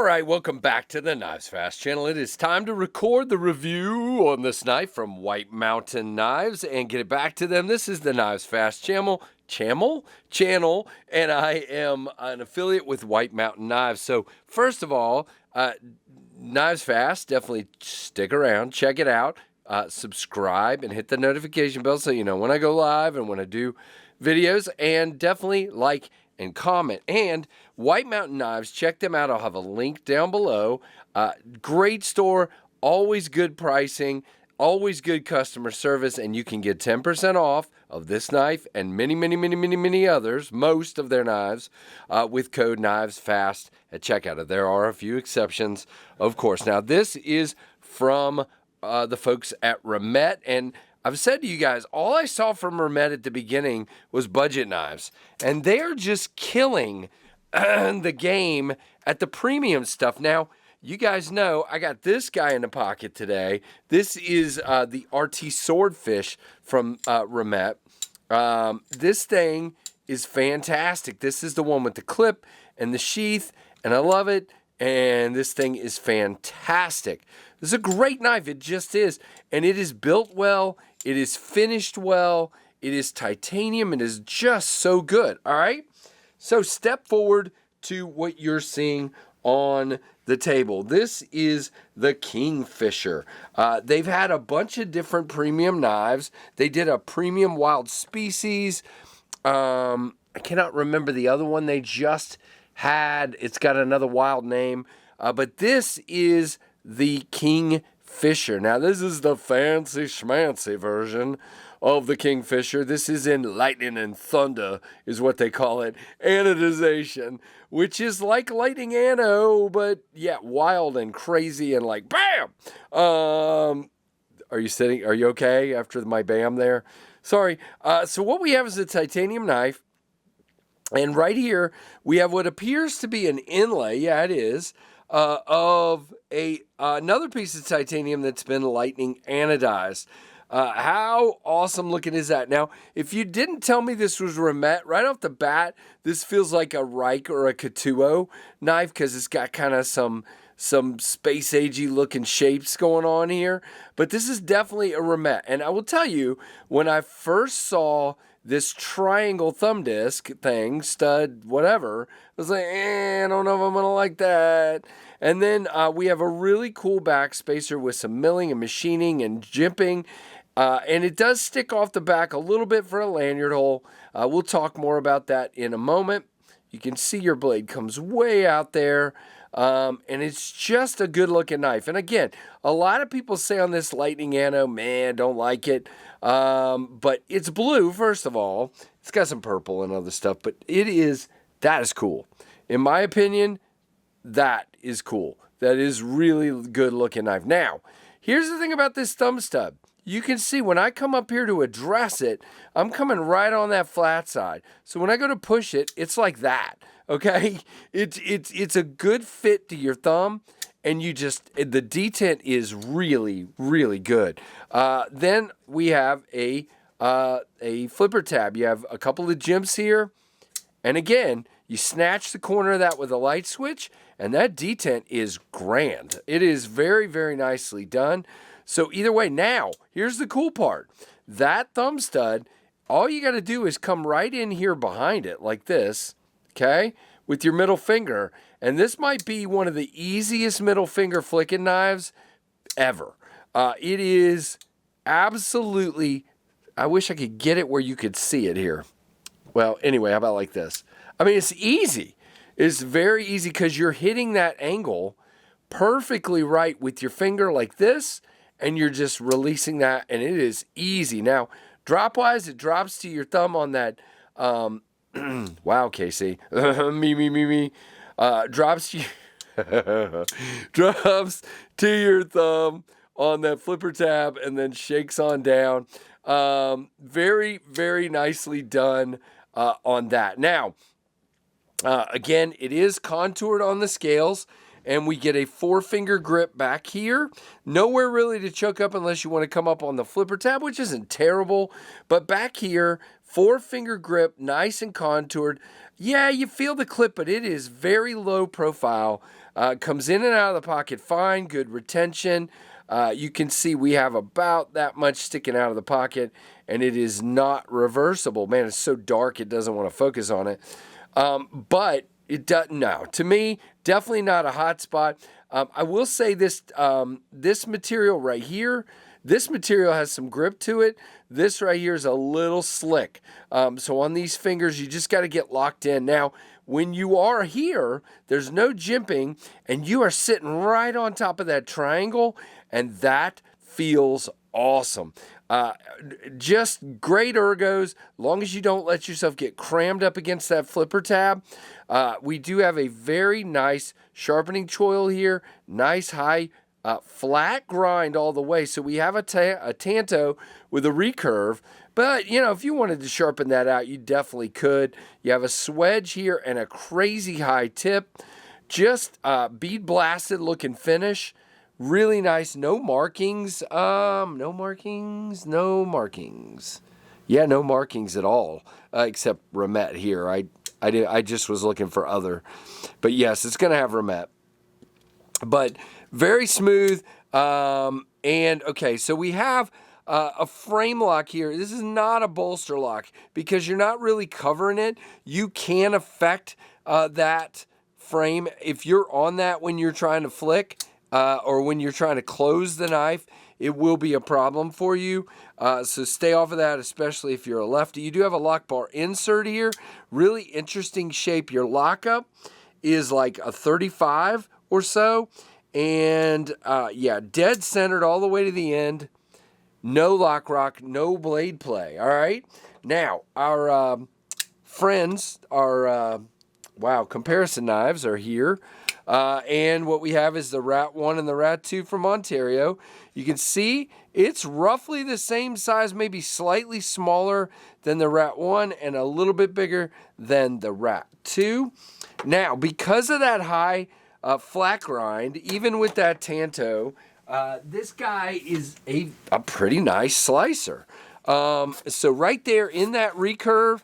right, welcome back to the Knives Fast channel. It is time to record the review on this knife from White Mountain Knives and get it back to them. This is the Knives Fast channel, and I am an affiliate with White Mountain Knives. So first of all, Knives Fast, definitely stick around, check it out, subscribe, and hit the notification bell so you know when I go live and when I do videos, and definitely like and comment. And White Mountain Knives, check them out. I'll have a link down below. Great store, always good pricing, always good customer service, and you can get 10% off of this knife and many others, most of their knives, with code KNIVESFAST at checkout. There are a few exceptions, of course. Now, this is from the folks at Remette, and I've said to you guys, all I saw from Remette at the beginning was budget knives, and they are just killing the game at the premium stuff. Now, you guys know I got this guy in the pocket today. This is the RT Swordfish from Remette. This thing is fantastic. This is the one with the clip and the sheath, and I love it. And this thing is fantastic. This is a great knife. It just is. And it is built well. It is finished well. It is titanium. It is just so good. All right? So step forward to what you're seeing on the table. This is the Kingfisher. They've had a bunch of different premium knives. They did a premium wild species. I cannot remember the other one they just had. It's got another wild name. But this is the Kingfisher. Now, this is the fancy schmancy version of the Kingfisher. This is in lightning and thunder, is what they call it. Anodization, which is like lightning ano, but yeah, wild and crazy and like bam! Are you sitting? Are you okay after my bam there? Sorry. So what we have is a titanium knife. And right here, we have what appears to be an inlay, yeah, it is, of another piece of titanium that's been lightning anodized. How awesome looking is that? Now, if you didn't tell me this was Remette, right off the bat, this feels like a Reich or a Katuo knife because it's got kind of some space agey looking shapes going on here. But this is definitely a Remette. And I will tell you, when I first saw this triangle thumb disc thing, stud, whatever, I was like, I don't know if I'm going to like that. And then we have a really cool back spacer with some milling and machining and jimping. And it does stick off the back a little bit for a lanyard hole. We'll talk more about that in a moment. You can see your blade comes way out there. And it's just a good looking knife. And again, a lot of people say on this lightning ano, man, don't like it. But it's blue, first of all. It's got some purple and other stuff, but that is cool. In my opinion, that is cool. That is really good looking knife. Now, here's the thing about this thumb stud. You can see when I come up here to address it, I'm coming right on that flat side. So when I go to push it, it's like that. Okay, it's a good fit to your thumb, and the detent is really good. Then we have a flipper tab. You have a couple of jimps here, and again, you snatch the corner of that with a light switch, and that detent is grand. It is very nicely done. So either way, now here's the cool part. That thumb stud, all you got to do is come right in here behind it like this. Okay, with your middle finger. And this might be one of the easiest middle finger flicking knives ever. It is absolutely, I wish I could get it where you could see it here. Well, anyway, how about like this? I mean, it's easy. It's very easy because you're hitting that angle perfectly right with your finger like this, and you're just releasing that, and it is easy. Now, drop-wise, it drops to your thumb on that, wow, Casey. me. Drops to your thumb on that flipper tab and then shakes on down. Very nicely done on that. Now, again, it is contoured on the scales, and we get a 4-finger grip back here. Nowhere really to choke up unless you want to come up on the flipper tab, which isn't terrible. But back here, 4-finger grip, nice and contoured. Yeah, you feel the clip, but it is very low profile. Comes in and out of the pocket fine, good retention. You can see we have about that much sticking out of the pocket, and it is not reversible. Man, it's so dark it doesn't want to focus on it. But it does, no, to me, definitely not a hot spot. I will say this, this material right here, this material has some grip to it. This right here is a little slick. So on these fingers, you just got to get locked in. Now, when you are here, there's no jimping, and you are sitting right on top of that triangle, and that feels awesome. Just great ergos, long as you don't let yourself get crammed up against that flipper tab. We do have a very nice sharpening choil here, nice high flat grind all the way. So we have a Tanto with a recurve, but you know, if you wanted to sharpen that out, you definitely could. You have a swedge here and a crazy high tip, just bead blasted looking finish. Really nice, no markings, no markings. Yeah, no markings at all, except Remette here. I just was looking for other, but yes, it's going to have Remette. But very smooth, and okay, so we have a frame lock here. This is not a bolster lock because you're not really covering it. You can affect that frame if you're on that when you're trying to flick. Or when you're trying to close the knife, it will be a problem for you. So stay off of that, especially if you're a lefty. You do have a lock bar insert here. Really interesting shape. Your lockup is like a 35 or so. And yeah, dead centered all the way to the end. No lock rock, no blade play. All right. Now, our friends, our comparison knives are here. And what we have is the Rat 1 and the Rat 2 from Ontario. You can see it's roughly the same size, maybe slightly smaller than the Rat 1 and a little bit bigger than the Rat 2. Now, because of that high flat grind, even with that Tanto, this guy is a pretty nice slicer. So right there in that recurve,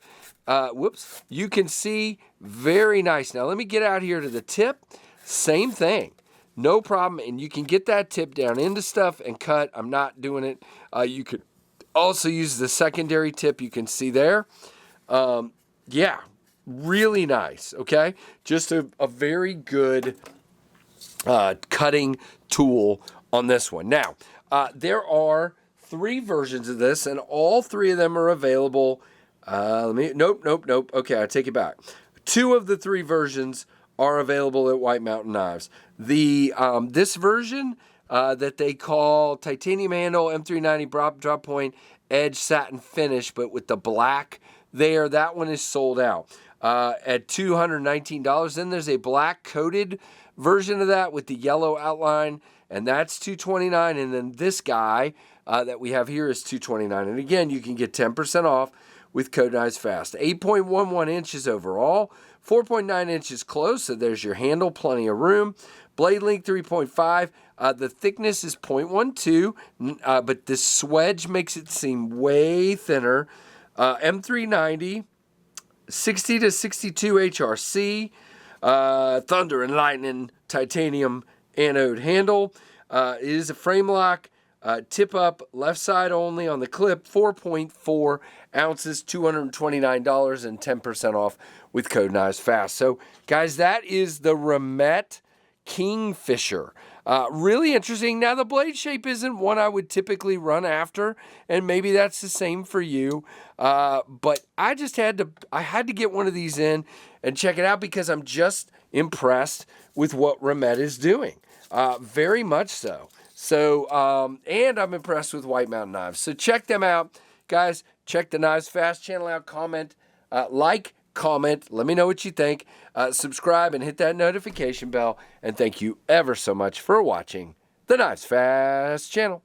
you can see very nice. Now let me get out here to the tip. Same thing, no problem, and you can get that tip down into stuff and cut. I'm not doing it. You could also use the secondary tip you can see there. Yeah, really nice, okay? Just a very good cutting tool on this one. Now, there are 3 versions of this, and all 3 of them are available. Nope. Okay, I take it back. 2 of the 3 versions are available at White Mountain Knives. This version that they call titanium handle, M390 drop point, edge satin finish, but with the black there, that one is sold out at $219. Then there's a black coated version of that with the yellow outline, and that's $229. And then this guy that we have here is $229. And again, you can get 10% off with code KNIVESFAST. 8.11 inches overall, 4.9 inches close, so there's your handle, plenty of room. Blade length 3.5. The thickness is 0.12, but this swedge makes it seem way thinner. M390, 60 to 62 HRC, Thunder and Lightning titanium anode handle. It is a frame lock. Tip up, left side only on the clip, 4.4 ounces, $229, and 10% off with code KNIVESFAST. So, guys, that is the Remette Kingfisher. Really interesting. Now, the blade shape isn't one I would typically run after, and maybe that's the same for you. But I just had to get one of these in and check it out because I'm just impressed with what Remette is doing. Very much so. So, and I'm impressed with White Mountain Knives. So check them out. Guys, check the KNIVESFAST channel out. Comment, comment. Let me know what you think. Subscribe and hit that notification bell. And thank you ever so much for watching the KNIVESFAST channel.